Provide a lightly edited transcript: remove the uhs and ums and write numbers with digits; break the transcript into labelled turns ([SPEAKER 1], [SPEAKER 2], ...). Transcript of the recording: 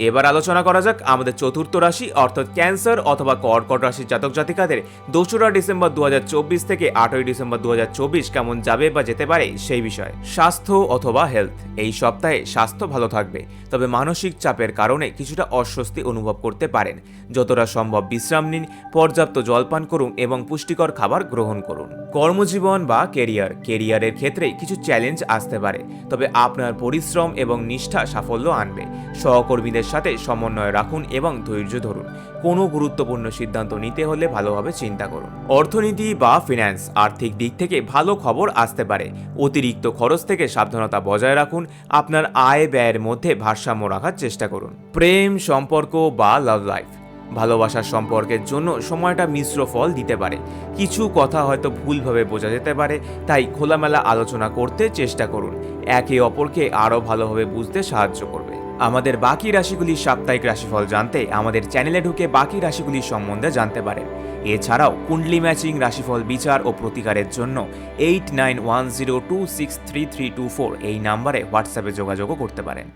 [SPEAKER 1] এবার আলোচনা করা যাক আমাদের চতুর্থ রাশি অর্থাৎ ক্যান্সার অথবা কর্কট রাশির জাতক জাতিকাদের 2রা ডিসেম্বর 2024 থেকে 8ই ডিসেম্বর 2024 কেমন যাবে বা যেতে পারে সেই বিষয়ে। স্বাস্থ্য অথবা হেলথ, এই সপ্তাহে স্বাস্থ্য ভালো থাকবে, তবে মানসিক চাপের কারণে কিছুটা অস্বস্তি অনুভব করতে পারেন। যতটা সম্ভব বিশ্রাম নিন, পর্যাপ্ত জলপান করুন এবং পুষ্টিকর খাবার গ্রহণ করুন। কর্মজীবন বা কেরিয়ারের ক্ষেত্রে কিছু চ্যালেঞ্জ আসতে পারে, তবে আপনার পরিশ্রম এবং নিষ্ঠা সাফল্য আনবে। সহকর্মীদের সাথে সমন্বয় রাখুন এবং ধৈর্য ধরুন। কোনো গুরুত্বপূর্ণ সিদ্ধান্ত নিতে হলে ভালোভাবে চিন্তা করুন। অর্থনীতি বা ফিন্যান্স, আর্থিক দিক থেকে ভালো খবর আসতে পারে। অতিরিক্ত খরচ থেকে সাবধানতা বজায় রাখুন। আপনার আয় ব্যয়ের মধ্যে ভারসাম্য রাখার চেষ্টা করুন। প্রেম, সম্পর্ক বা লাভ লাইফ, ভালোবাসার সম্পর্কের জন্য সময়টা মিশ্র ফল দিতে পারে। কিছু কথা হয়তো ভুলভাবে বোঝা যেতে পারে, তাই খোলামেলা আলোচনা করতে চেষ্টা করুন। একে অপরকে আরও ভালোভাবে বুঝতে সাহায্য করবে। আমাদের বাকি রাশিগুলির সাপ্তাহিক রাশিফল জানতে আমাদের চ্যানেলে ঢুকে বাকি রাশিগুলির সম্বন্ধে জানতে পারেন। এছাড়াও কুণ্ডলি ম্যাচিং, রাশিফল বিচার ও প্রতিকারের জন্য 8910263324 এই নাম্বারে হোয়াটসঅ্যাপে যোগাযোগও করতে পারেন।